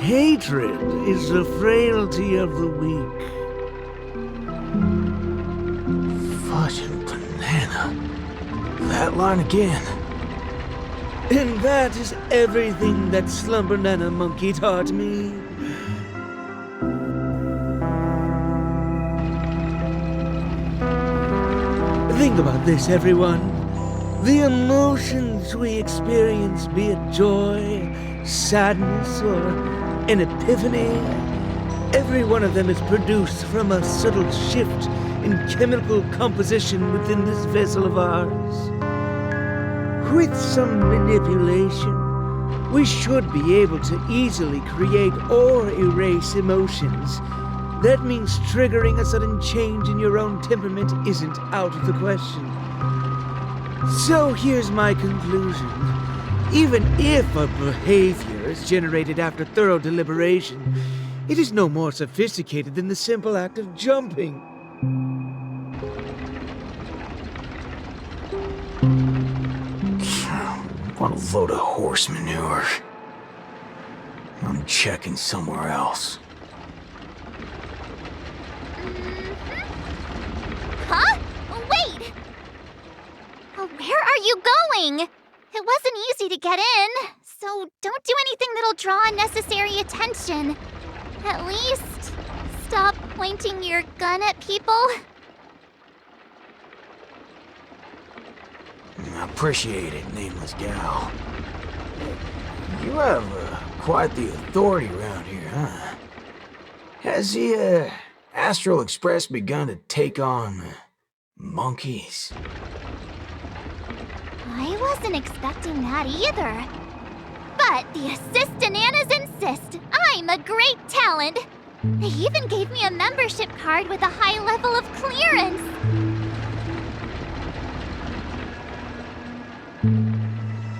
Hatred is the frailty of the weak. Fudging banana. That line again. And that is everything that Slumber Nana Monkey taught me. Think about this, everyone. The emotions we experience, be it joy, sadness, or an epiphany, every one of them is produced from a subtle shift in chemical composition within this vessel of ours. With some manipulation, we should be able to easily create or erase emotions. That means triggering a sudden change in your own temperament isn't out of the question. So here's my conclusion. Even if a behavior is generated after thorough deliberation, it is no more sophisticated than the simple act of jumping. What a load of horse manure. I'm checking somewhere else. Huh? Wait! Where are you going? It wasn't easy to get in, so don't do anything that'll draw unnecessary attention. At least, stop pointing your gun at people. I appreciate it, nameless gal. You have quite the authority around here, huh? Has the Astral Express begun to take on monkeys? I wasn't expecting that either. But the Assist-Ananas insist I'm a great talent. They even gave me a membership card with a high level of clearance.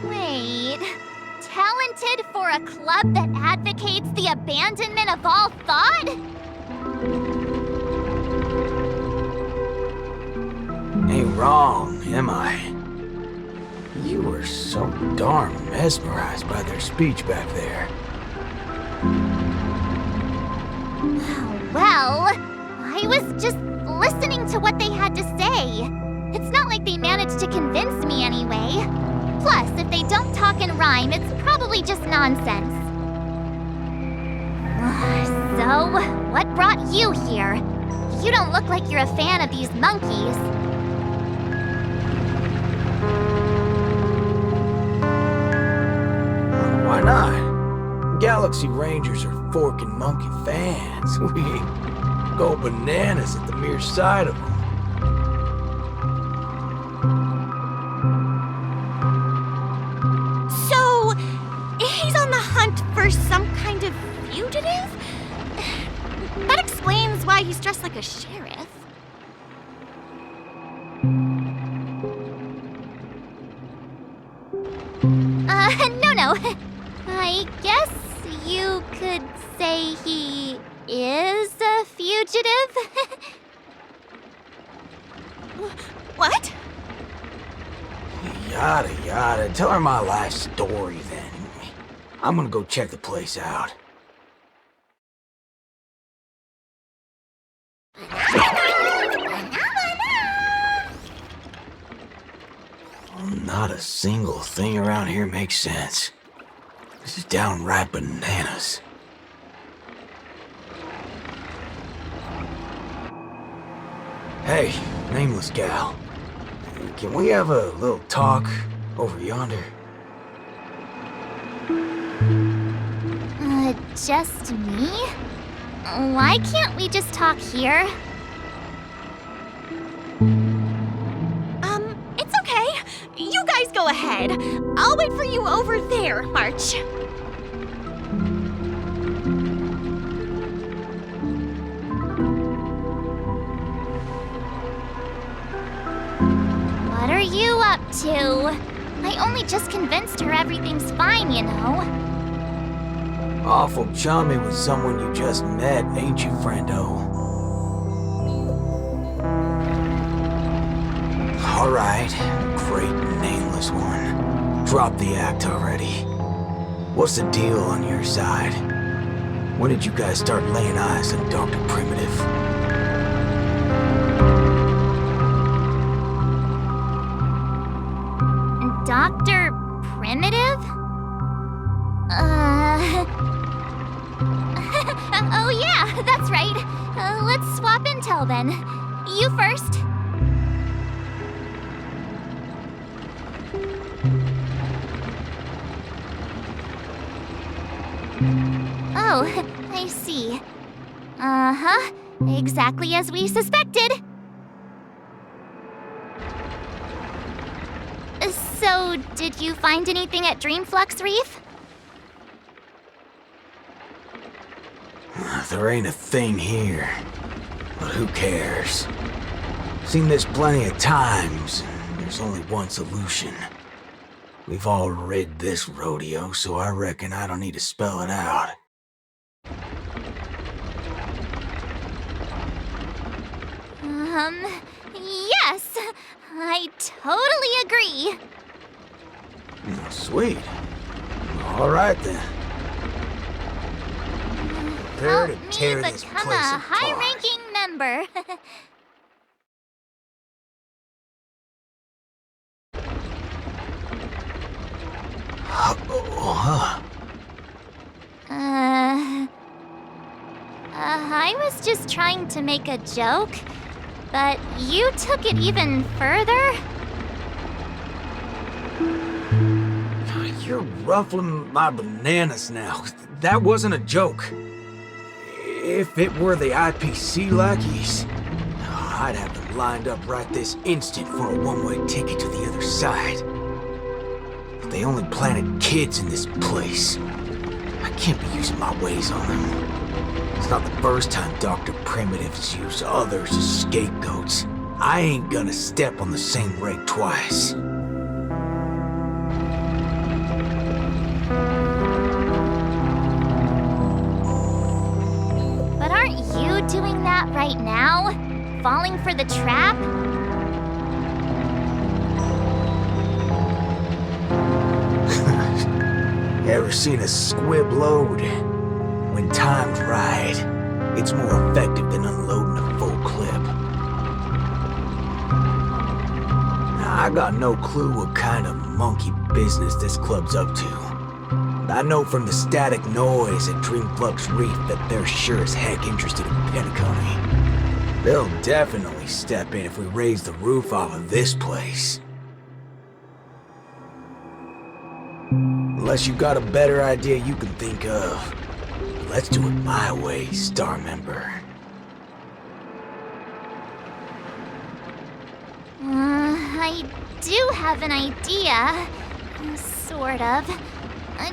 Wait, talented for a club that advocates the abandonment of all thought? Ain't wrong, am I? You were so darn mesmerized by their speech back there. Well, I was just listening to what they had to say. It's not like they managed to convince me anyway. Plus, if they don't talk and rhyme, it's probably just nonsense. So, what brought you here? You don't look like you're a fan of these monkeys. Why not? Galaxy Rangers are forking monkey fans. We go bananas at the mere sight of them. So, he's on the hunt for some kind of fugitive? That explains why he's dressed like a sheriff. No. I guess you could say he is a fugitive. What? Yada yada. Tell her my life story then. I'm gonna go check the place out. Not a single thing around here makes sense. This is downright bananas. Hey, nameless gal. Can we have a little talk over yonder? Just me? Why can't we just talk here? It's okay. You guys go ahead. I'll wait for you over there, March. What are you up to? I only just convinced her everything's fine, you know. Awful chummy with someone you just met, ain't you, friendo? Alright, great nameless one. Drop the act already. What's the deal on your side? When did you guys start laying eyes on Dr. Primitive? Dr. Primitive? Oh yeah, that's right. Let's swap intel then. You first. Oh, I see. Uh-huh. Exactly as we suspected. So, did you find anything at Dreamflux Reef? There ain't a thing here. But who cares? Seen this plenty of times. There's only one solution. We've all rid this rodeo, so I reckon I don't need to spell it out. Yes. I totally agree. Oh, sweet. All right then. Prepare to tear this place apart. Help me become a high-ranking member. I was just trying to make a joke, but you took it even further? You're ruffling my bananas now. That wasn't a joke. If it were the IPC lackeys, I'd have them lined up right this instant for a one-way ticket to the other side. But they only planted kids in this place. I can't be using my ways on them. It's not the first time Dr. Primitive's used others as scapegoats. I ain't gonna step on the same rake twice. But aren't you doing that right now? Falling for the trap? Ever seen a squib load? When timed right, it's more effective than unloading a full clip. Now, I got no clue what kind of monkey business this club's up to. But I know from the static noise at Dreamflux Reef that they're sure as heck interested in Penacony. They'll definitely step in if we raise the roof off of this place. Unless you've got a better idea you can think of. Let's do it my way, Star Member. I do have an idea. Sort of.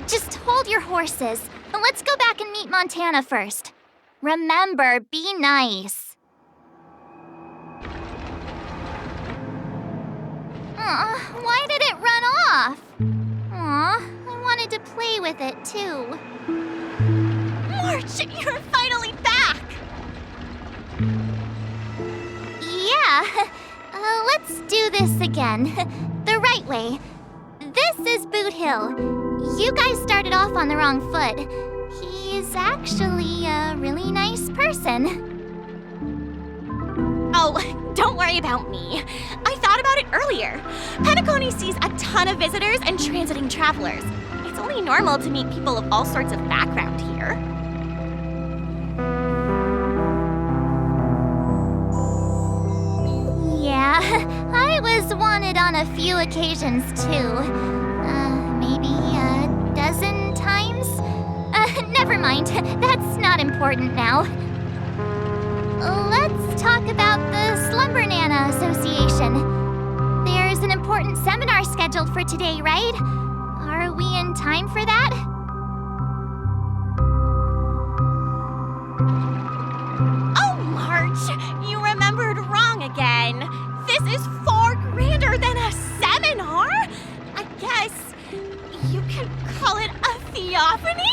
Just hold your horses. Let's go back and meet Montana first. Remember, be nice. Why did it run off? Aw, I wanted to play with it too. March, you're finally back! Yeah, let's do this again. The right way. This is Boot Hill. You guys started off on the wrong foot. He's actually a really nice person. Oh, don't worry about me. I thought about it earlier. Penacony sees a ton of visitors and transiting travelers. It's only normal to meet people of all sorts of background here. Yeah, I was wanted on a few occasions too. Maybe a dozen times? Never mind, that's not important now. Let's talk about the Slumber Nana Association. There's an important seminar scheduled for today, right? Are we in time for that? Oh, March, you remembered wrong again. This is far grander than a seminar. I guess you could call it a theophany?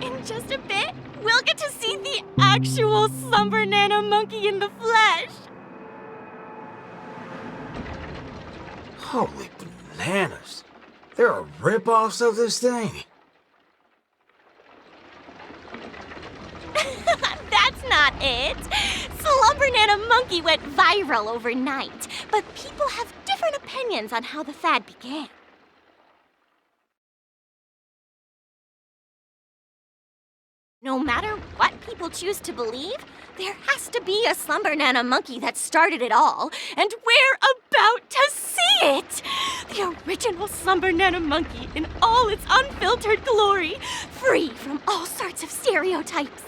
In just a bit, we'll get to see the actual Slumber Nana monkey in the flesh. Holy bananas. There are rip-offs of this thing. Slumber Nana Monkey went viral overnight, but people have different opinions on how the fad began. No matter what people choose to believe, there has to be a Slumber Nana Monkey that started it all, and we're about to see it! The original Slumber Nana Monkey in all its unfiltered glory, free from all sorts of stereotypes.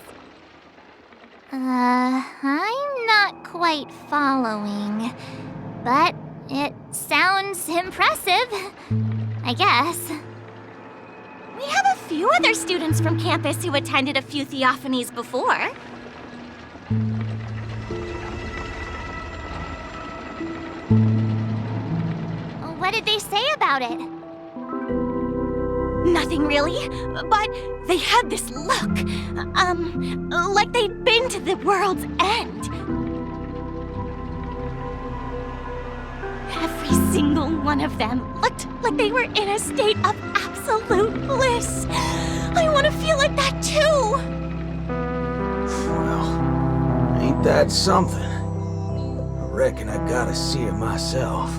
I'm not quite following, but it sounds impressive, I guess. We have a few other students from campus who attended a few theophanies before. What did they say about it? Nothing really, but they had this look, like they'd been to the world's end. Every single one of them looked like they were in a state of absolute bliss. I want to feel like that too. Well, ain't that something? I reckon I gotta see it myself.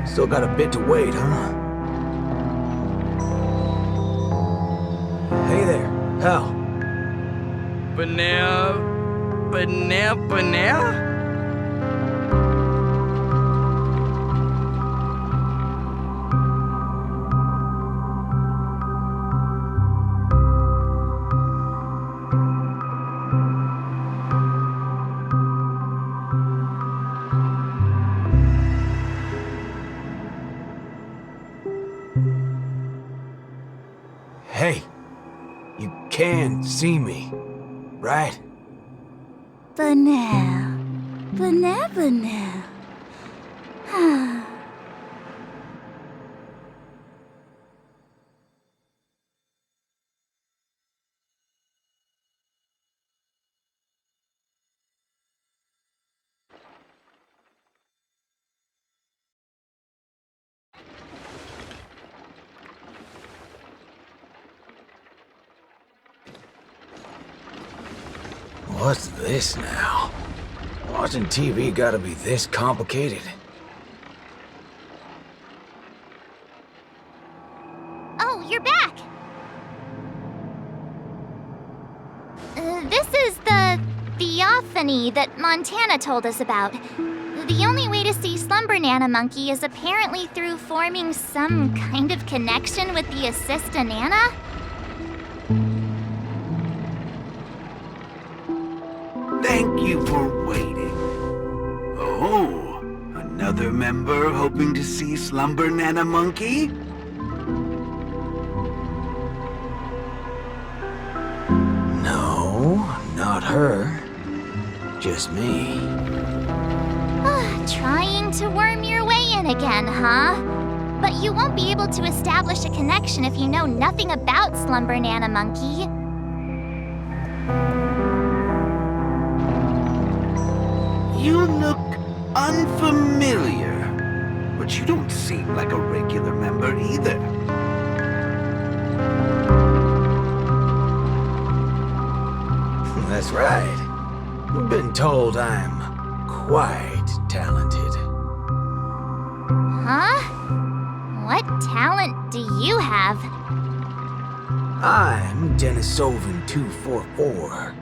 Still got a bit to wait, huh? Hey there, pal. But now... Hey, you can see me, right? But now... What's this now? Watching TV gotta be this complicated? Oh, you're back! This is the theophany that Montana told us about. The only way to see Slumber Nana Monkey is apparently through forming some kind of connection with the Assista Nana? Thank you for waiting. Oh, another member hoping to see Slumber Nana Monkey? No, not her. Just me. Trying to worm your way in again, huh? But you won't be able to establish a connection if you know nothing about Slumber Nana Monkey. You look unfamiliar, but you don't seem like a regular member either. That's right. I've been told I'm quite talented. Huh? What talent do you have? I'm Denisovan 244,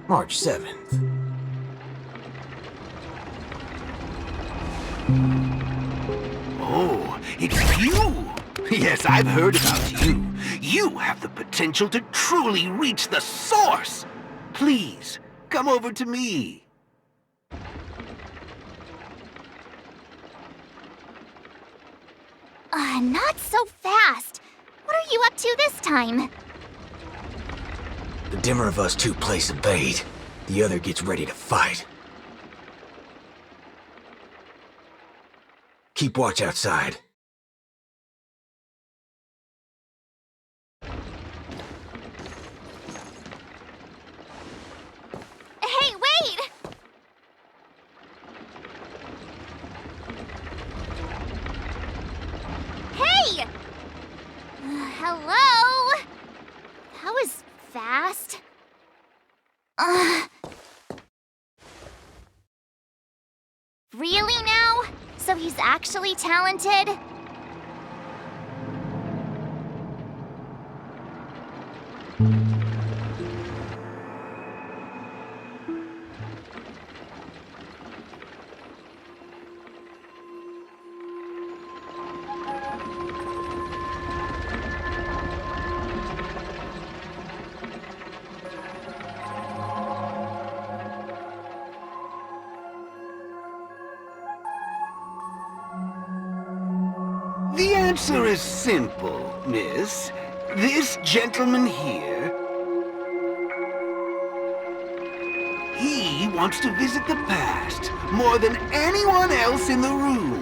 March 7th. Oh, it's you! Yes, I've heard about you. You have the potential to truly reach the source. Please, come over to me. Not so fast. What are you up to this time? The dimmer of us two plays a bait. The other gets ready to fight. Keep watch outside. Hey, wait! Hey! Hello? That was fast. actually talented? The answer is simple, miss. This gentleman here, he wants to visit the past more than anyone else in the room.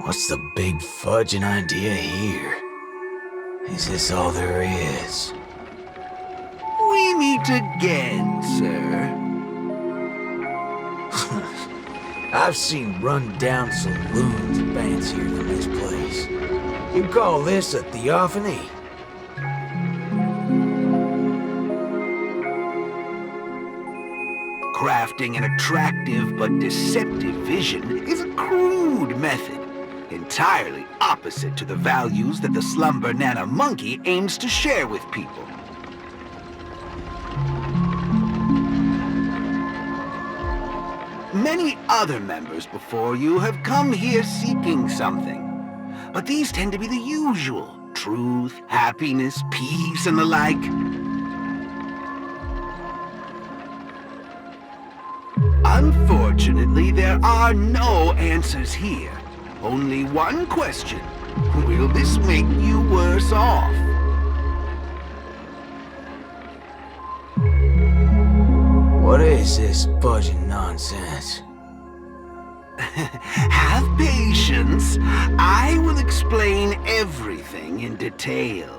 What's the big fudging idea here? Is this all there is? We meet again, sir. I've seen run-down saloons fancier than this place. You call this a theophany? Crafting an attractive but deceptive vision is a crude method, entirely opposite to the values that the Slumber Nana Monkey aims to share with people. Many other members before you have come here seeking something, but these tend to be the usual: truth, happiness, peace, and the like. Unfortunately, there are no answers here. Only one question. Will this make you worse off? What is this fudging nonsense? Have patience. I will explain everything in detail.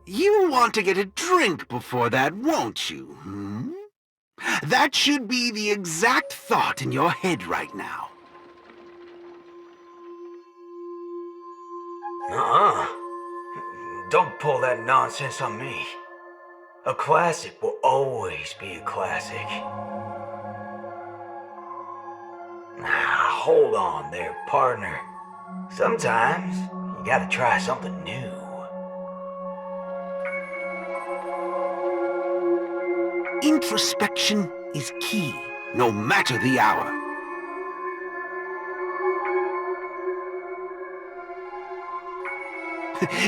You want to get a drink before that, won't you? That should be the exact thought in your head right now. Nuh-uh. Don't pull that nonsense on me. A classic will always be a classic. Now, hold on there, partner. Sometimes you gotta try something new. Introspection is key, no matter the hour.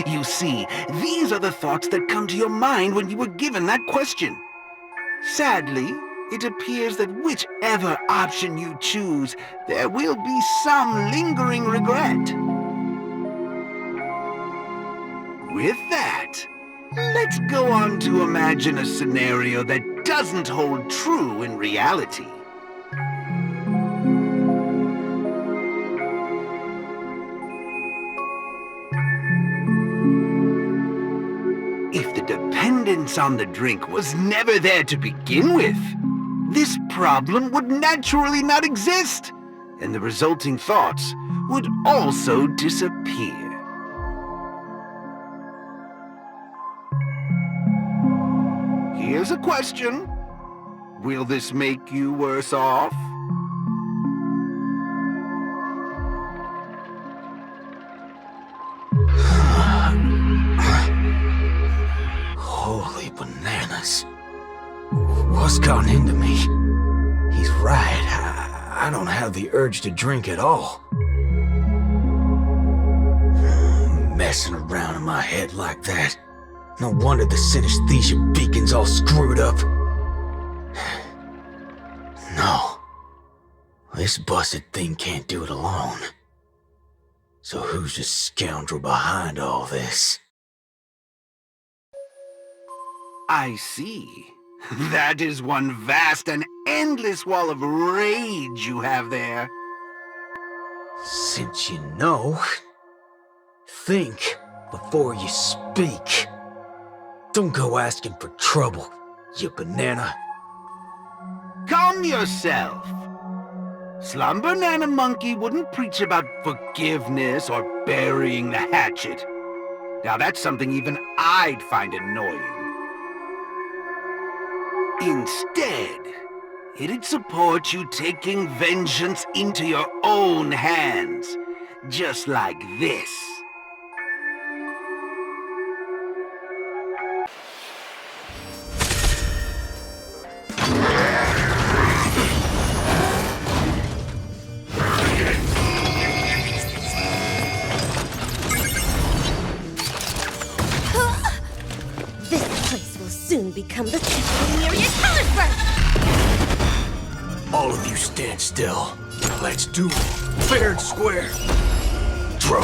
You see, these are the thoughts that come to your mind when you were given that question. Sadly, it appears that whichever option you choose, there will be some lingering regret. With that, let's go on to imagine a scenario that doesn't hold true in reality. If the dependence on the drink was never there to begin with, this problem would naturally not exist, and the resulting thoughts would also disappear. Here's a question. Will this make you worse off? Holy bananas. What's gotten into me? He's right. I don't have the urge to drink at all. Messing around in my head like that. No wonder the synesthesia beacon's all screwed up. No. This busted thing can't do it alone. So who's the scoundrel behind all this? I see. That is one vast and endless wall of rage you have there. Since you know, think before you speak. Don't go asking for trouble, you banana. Calm yourself. Slumber Nana Monkey wouldn't preach about forgiveness or burying the hatchet. Now that's something even I'd find annoying. Instead, it'd support you taking vengeance into your own hands, just like this. Soon become the center near your Talentburg! All of you stand still. Let's do fair and square. Draw.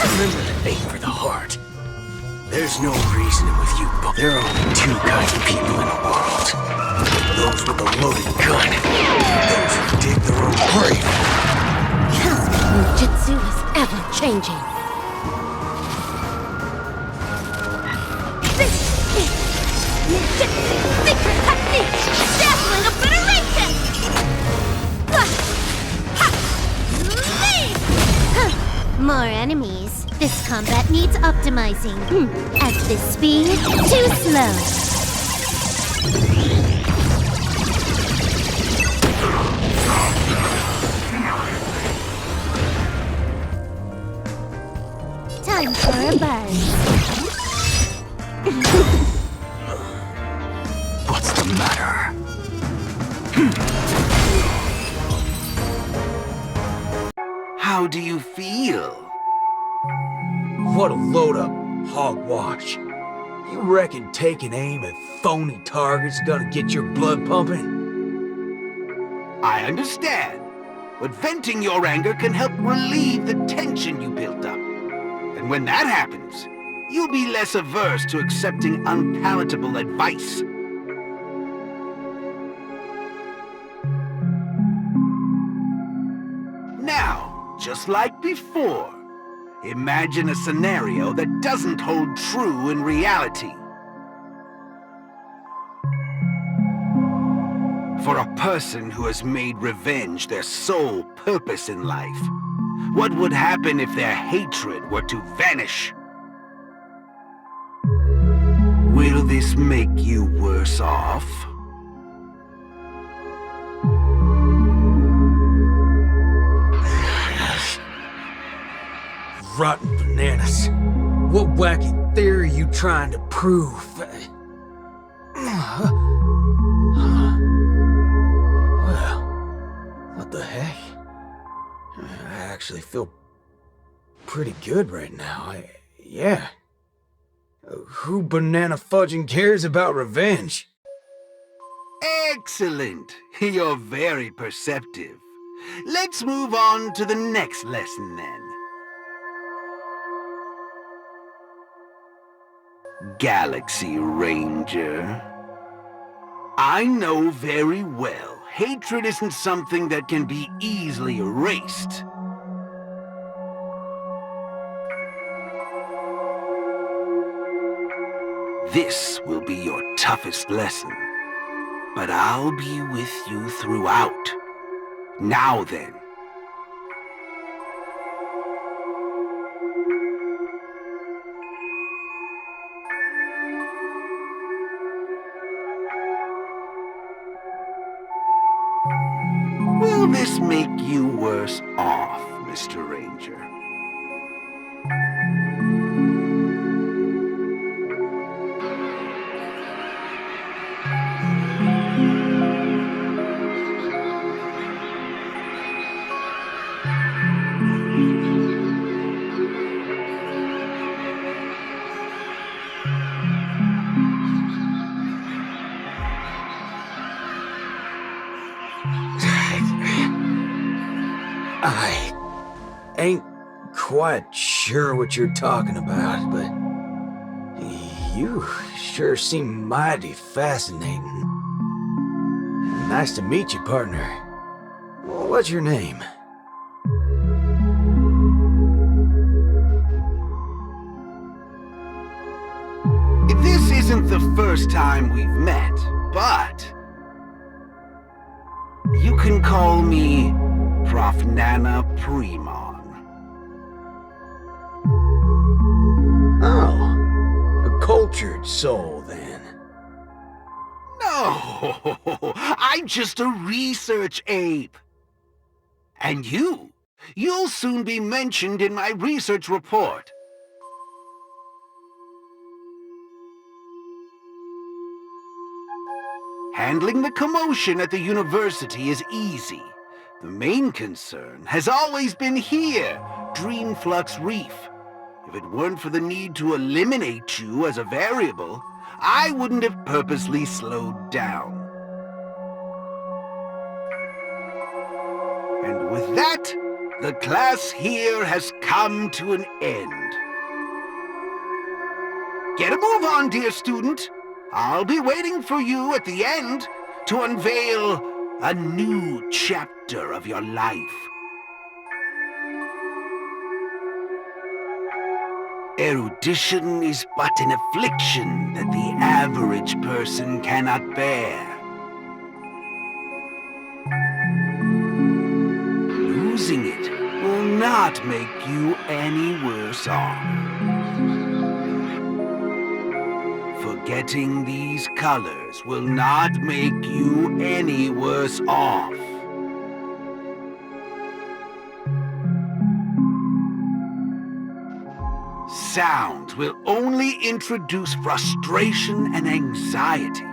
Remember to aim for the heart. There's no reasoning with you, but there are only two kinds of people in the world. Those with a loaded gun. Those who dig their own grave. Ninjutsu is ever-changing. Secret technique! Dazzling obliteration! More enemies. This combat needs optimizing. At this speed, too slow. Time for a buzz. What's the matter? How do you feel? What a load of hogwash. You reckon taking aim at phony targets gonna get your blood pumping? I understand, but venting your anger can help relieve the tension you built up. And when that happens, you'll be less averse to accepting unpalatable advice. Now, just like before, imagine a scenario that doesn't hold true in reality. For a person who has made revenge their sole purpose in life, what would happen if their hatred were to vanish? Will this make you worse off? Rotten bananas. What wacky theory are you trying to prove? Well, what the heck? I actually feel pretty good right now. Yeah. Who banana fudging cares about revenge? Excellent! You're very perceptive. Let's move on to the next lesson then. Galaxy Ranger. I know very well hatred isn't something that can be easily erased. This will be your toughest lesson, but I'll be with you throughout. Now then. Will this make you worse off, Mr. Ranger? I ain't quite sure what you're talking about, but you sure seem mighty fascinating. Nice to meet you, partner. What's your name? This isn't the first time we've met, but you can call me Prof. Nana Premon. Oh, a cold cultured soul, then. No, I'm just a research ape. And you'll soon be mentioned in my research report. Handling the commotion at the university is easy. The main concern has always been here, Dreamflux Reef. If it weren't for the need to eliminate you as a variable, I wouldn't have purposely slowed down. And with that, the class here has come to an end. Get a move on, dear student. I'll be waiting for you at the end to unveil a new chapter of your life. Erudition is but an affliction that the average person cannot bear. Losing it will not make you any worse off. Forgetting these colors will not make you any worse off. Sound will only introduce frustration and anxiety.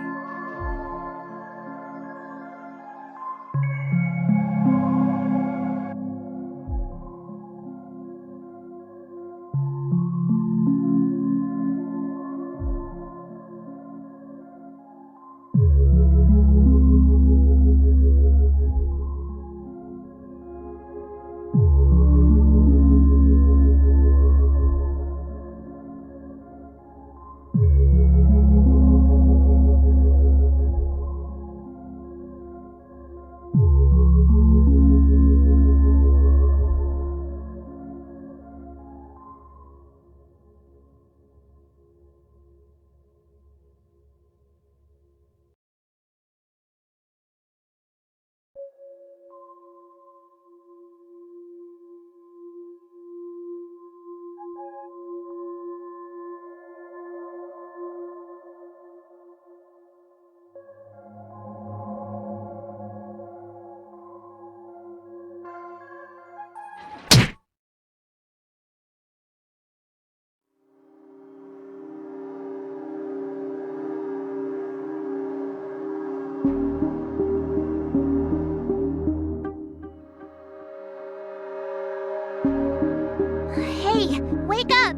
Hey, wake up!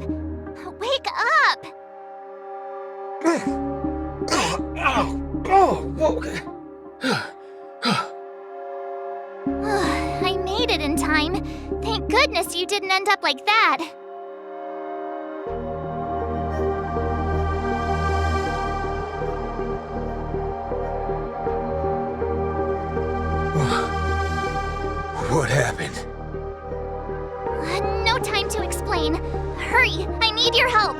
Wake up! I made it in time. Thank goodness you didn't end up like that. What happened? No time to explain. Hurry, I need your help.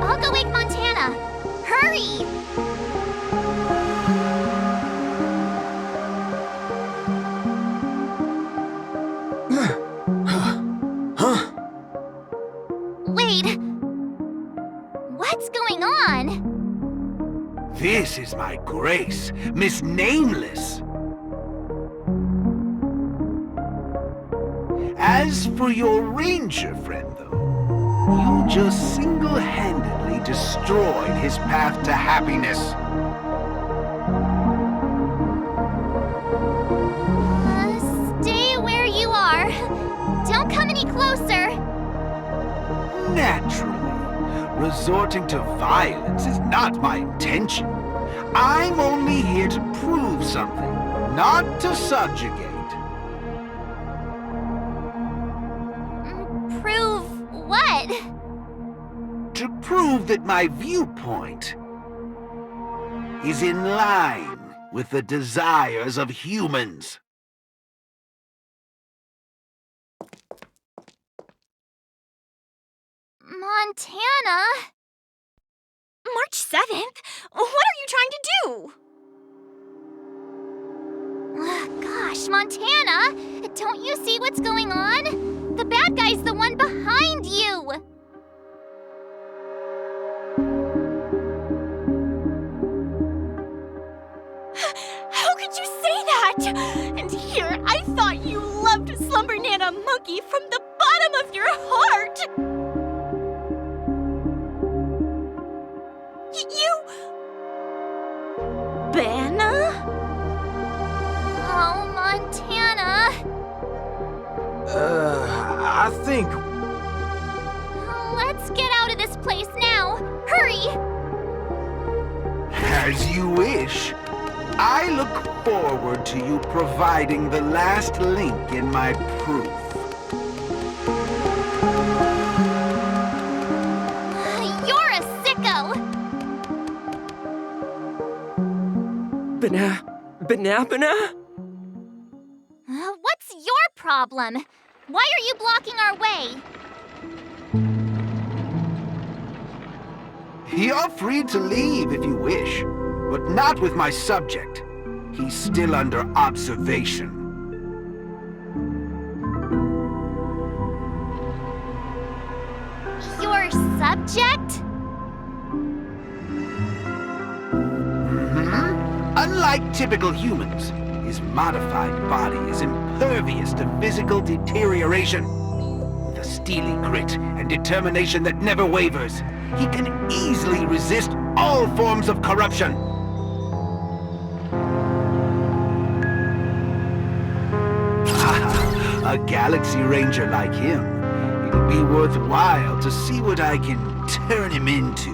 I'll go wake Montana. Hurry! Wait. What's going on? This is my grace, Miss Nameless. As for your ranger friend, though, you just single-handedly destroyed his path to happiness. Stay where you are. Don't come any closer. Naturally, resorting to violence is not my intention. I'm only here to prove something, not to subjugate. Prove what? To prove that my viewpoint is in line with the desires of humans. Montana? March 7th? What are you trying to do? Gosh, Montana! Don't you see what's going on? The bad guy's the one behind you! How could you say that? And here, I thought you loved Slumber Nana Monkey from the bottom of your heart! You... Banna? Oh, Montana. I think... Let's get out of this place now. Hurry! As you wish. I look forward to you providing the last link in my proof. You're a sicko! Banana? What's your problem? Why are you blocking our way? You're free to leave if you wish, but not with my subject. He's still under observation. Your subject? Unlike typical humans, his modified body is impervious to physical deterioration. With a steely grit and determination that never wavers, he can easily resist all forms of corruption. A Galaxy Ranger like him, it'll be worthwhile to see what I can turn him into.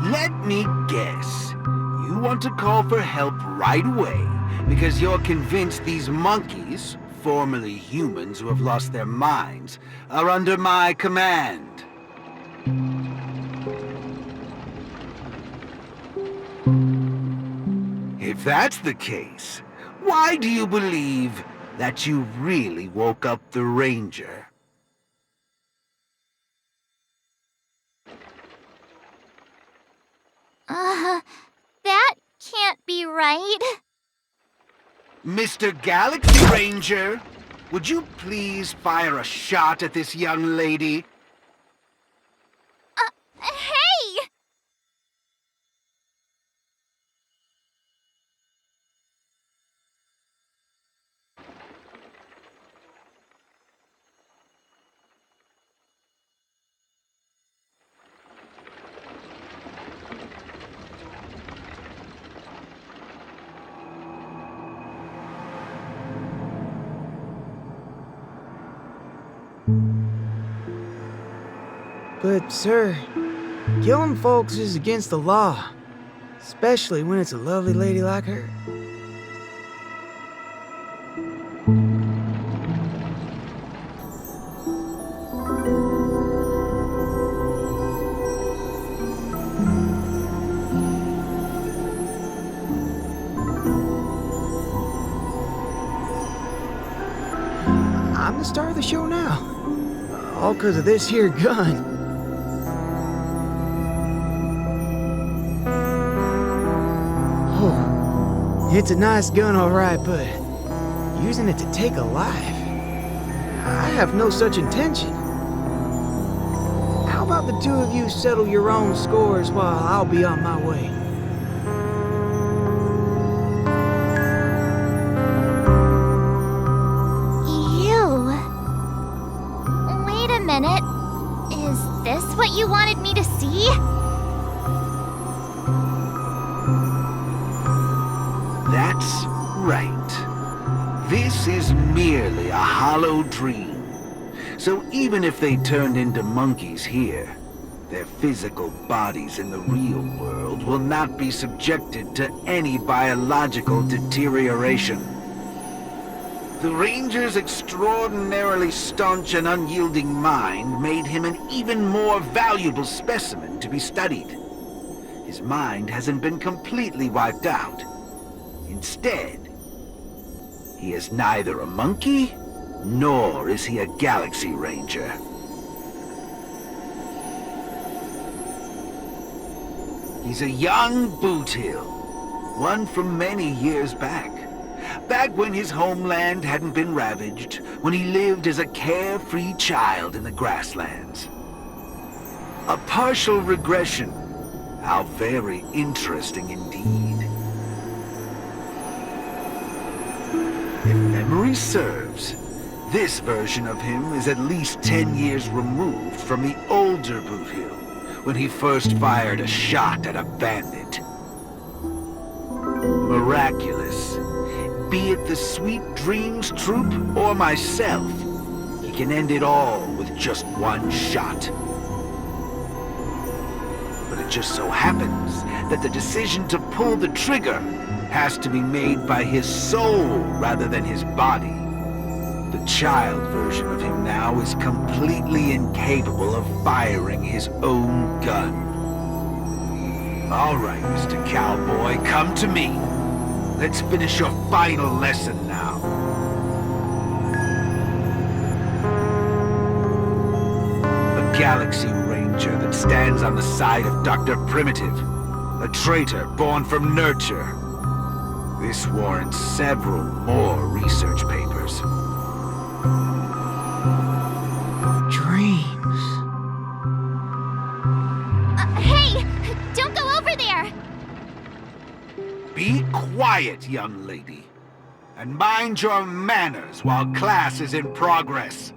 Let me guess. You want to call for help right away because you're convinced these monkeys, formerly humans who have lost their minds, are under my command. If that's the case, why do you believe that you really woke up the Ranger? That can't be right. Mr. Galaxy Ranger, would you please fire a shot at this young lady? Hey! But, sir, killing folks is against the law, especially when it's a lovely lady like her. I'm the star of the show now, all 'cause of this here gun. It's a nice gun, all right, but using it to take a life? I have no such intention. How about the two of you settle your own scores while I'll be on my way? You... Wait a minute. Is this what you wanted me to see? That's right. This is merely a hollow dream. So even if they turned into monkeys here, their physical bodies in the real world will not be subjected to any biological deterioration. The Ranger's extraordinarily staunch and unyielding mind made him an even more valuable specimen to be studied. His mind hasn't been completely wiped out. Instead, he is neither a monkey, nor is he a Galaxy Ranger. He's a young boothill, One from many years back. Back when his homeland hadn't been ravaged, when he lived as a carefree child in the grasslands. A partial regression. How very interesting indeed. If memory serves, this version of him is at least 10 years removed from the older Boothill, when he first fired a shot at a bandit. Miraculous. Be it the Sweet Dreams Troop or myself, he can end it all with just one shot. But it just so happens that the decision to pull the trigger has to be made by his soul rather than his body. The child version of him now is completely incapable of firing his own gun. All right, Mr. Cowboy, come to me. Let's finish your final lesson now. A Galaxy Ranger that stands on the side of Dr. Primitive. A traitor born from nurture. This warrants several more research papers. Dreams. Hey! Don't go over there! Be quiet, young lady. And mind your manners while class is in progress.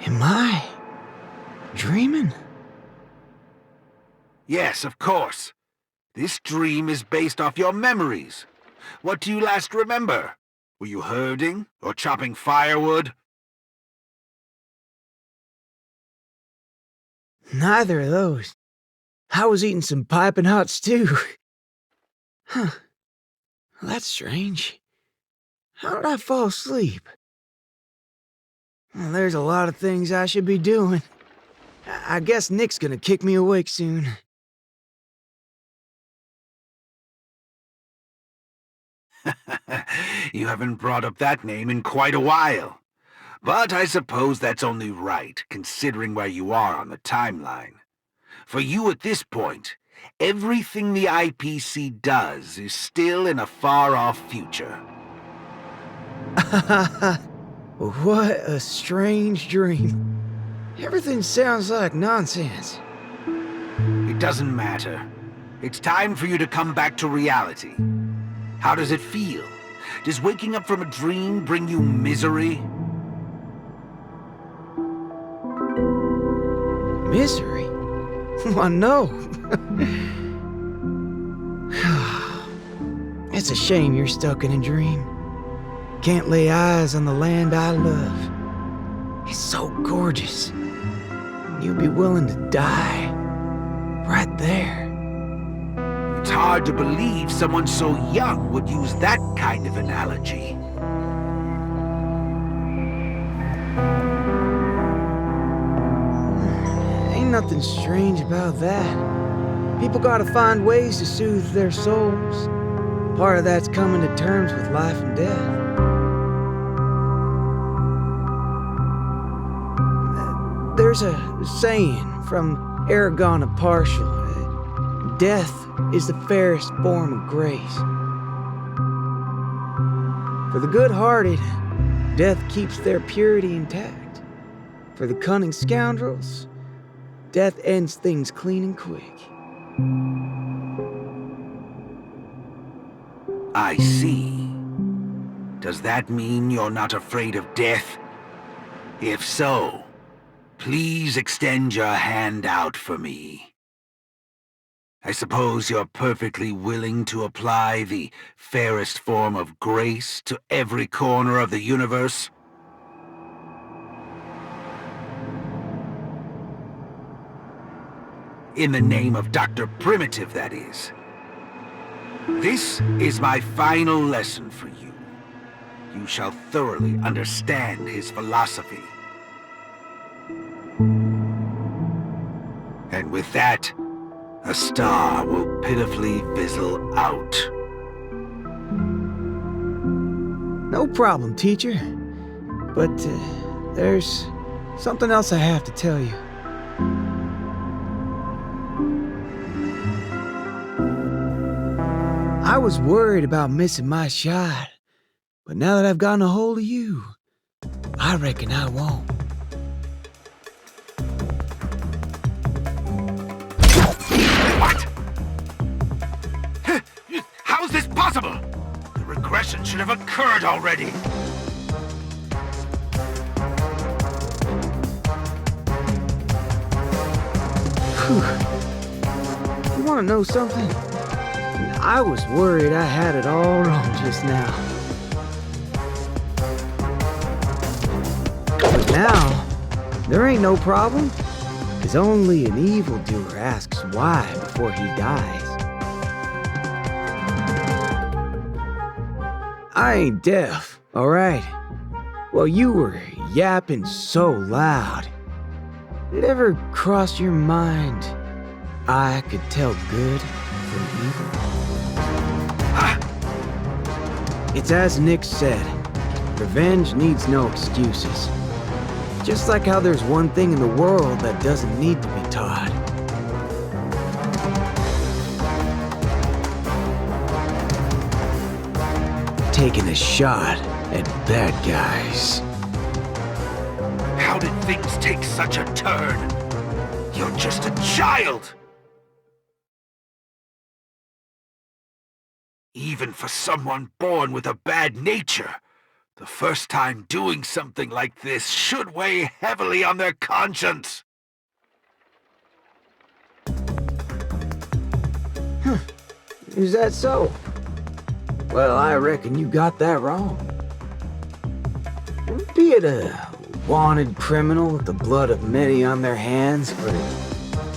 Am I dreaming? Yes, of course. This dream is based off your memories. What do you last remember? Were you herding or chopping firewood? Neither of those. I was eating some piping hot stew. Huh. Well, that's strange. How did I fall asleep? Well, there's a lot of things I should be doing. I guess Nick's gonna kick me awake soon. You haven't brought up that name in quite a while. But I suppose that's only right, considering where you are on the timeline. For you at this point, everything the IPC does is still in a far-off future. What a strange dream. Everything sounds like nonsense. It doesn't matter. It's time for you to come back to reality. How does it feel? Does waking up from a dream bring you misery? Misery? Why, no. It's a shame you're stuck in a dream. Can't lay eyes on the land I love. It's so gorgeous. You'd be willing to die right there. It's hard to believe someone so young would use that kind of analogy. Ain't nothing strange about that. People gotta find ways to soothe their souls. Part of that's coming to terms with life and death. There's a saying from Aragon of Partial. Death is the fairest form of grace. For the good-hearted, death keeps their purity intact. For the cunning scoundrels, death ends things clean and quick. I see. Does that mean you're not afraid of death? If so, please extend your hand out for me. I suppose you're perfectly willing to apply the fairest form of grace to every corner of the universe? In the name of Dr. Primitive, that is. This is my final lesson for you. You shall thoroughly understand his philosophy. And with that, a star will pitifully fizzle out. No problem, teacher. But there's something else I have to tell you. I was worried about missing my shot, but now that I've gotten a hold of you, I reckon I won't. What? How is this possible? The regression should have occurred already. You want to know something? I was worried I had it all wrong just now. But now, there ain't no problem, because only an evildoer asks why before he dies. I ain't deaf, alright? Well, you were yapping so loud. Did it ever cross your mind I could tell good from evil? It's as Nick said, revenge needs no excuses. Just like how there's one thing in the world that doesn't need to be taught. Taking a shot at bad guys. How did things take such a turn? You're just a child! Even for someone born with a bad nature, the first time doing something like this should weigh heavily on their conscience. Is that so? Well, I reckon you got that wrong. Be it a wanted criminal with the blood of many on their hands, or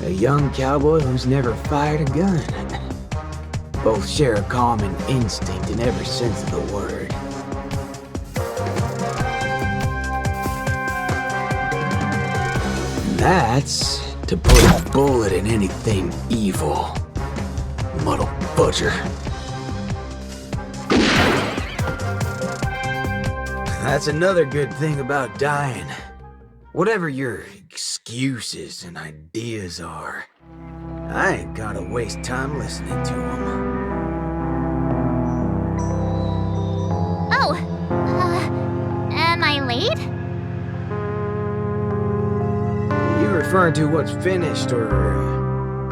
a young cowboy who's never fired a gun. Both share a common instinct in every sense of the word. And that's to put a bullet in anything evil. Muddle butcher. That's another good thing about dying. Whatever your excuses and ideas are, I ain't gotta waste time listening to them. Oh, am I late? You referring to what's finished or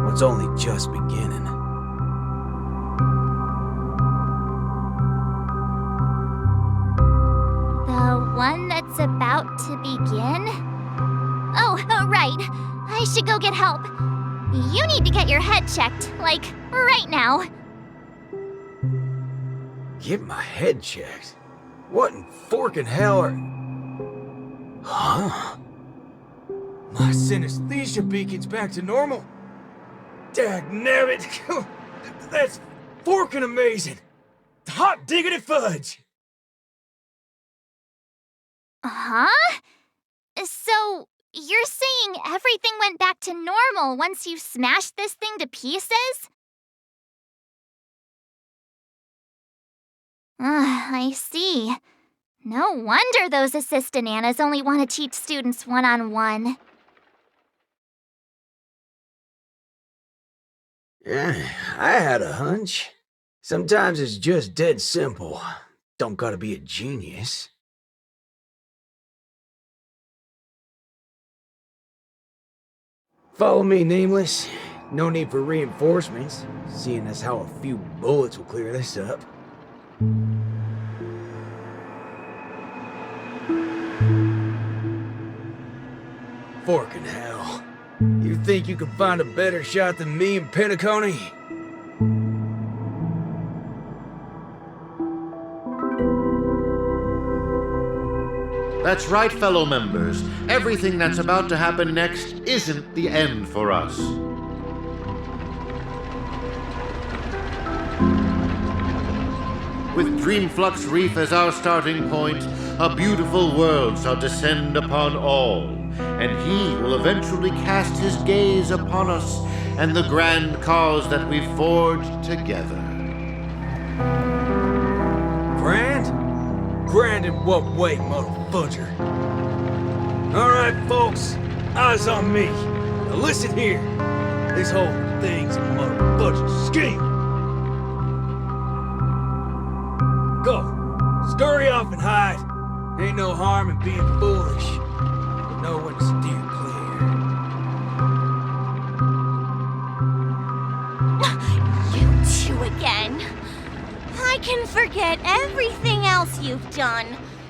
what's only just beginning? The one that's about to begin? Oh, right. I should go get help. You need to get your head checked, like, right now. Get my head checked? What in forking hell are... Huh? My synesthesia beacon's back to normal? Dagnabbit! That's forking amazing! Hot diggity fudge! Huh? So, you're saying everything went back to normal once you smashed this thing to pieces? I see. No wonder those assistant Annas only want to teach students one-on-one. Yeah, I had a hunch. Sometimes it's just dead simple. Don't gotta be a genius. Follow me, Nameless. No need for reinforcements, seeing as how a few bullets will clear this up. Forking hell. You think you can find a better shot than me in Penacony? That's right, fellow members. Everything that's about to happen next isn't the end for us. With Dreamflux Reef as our starting point, a beautiful world shall descend upon all, and he will eventually cast his gaze upon us and the grand cause that we've forged together. Grand? Grand in what way, motherfudger? Alright, folks, eyes on me. Now listen here. This whole thing's a motherfudger scheme. Go. Scurry off and hide. Ain't no harm in being foolish. But know when to steer clear. You two again. I can forget everything else you've done,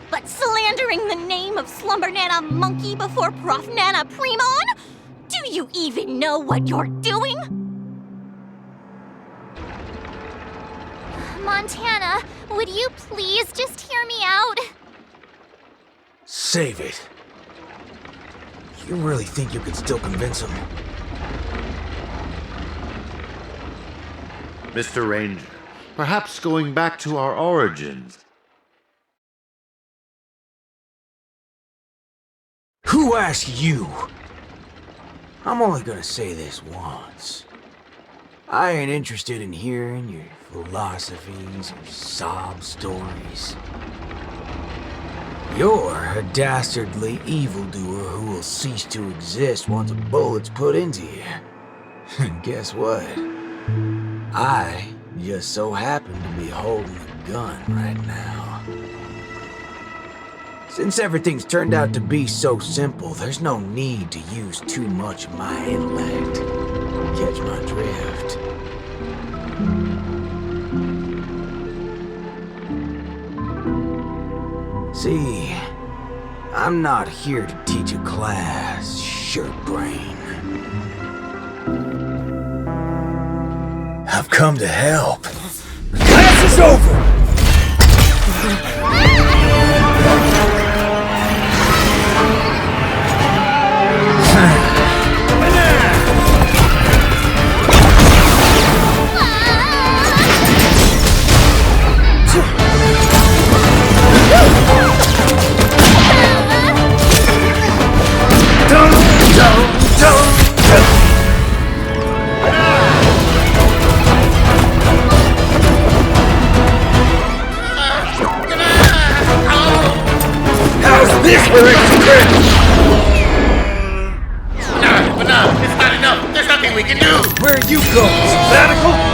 but slandering the name of Slumber Nana Monkey before Prof Nana Primon? Do you even know what you're doing? Montana, would you please just hear me out? Save it. You really think you could still convince him? Mr. Ranger, perhaps going back to our origins. Who asked you? I'm only gonna say this once. I ain't interested in hearing your philosophies or sob stories. You're a dastardly evildoer who will cease to exist once a bullet's put into you. And guess what? I just so happen to be holding a gun right now. Since everything's turned out to be so simple, there's no need to use too much of my intellect. Catch my drift. See, I'm not here to teach a class, shirt brain. I've come to help. The class is over! This for extra credit! No, it's not enough. There's nothing we can do. Where are you going? Sabbatical?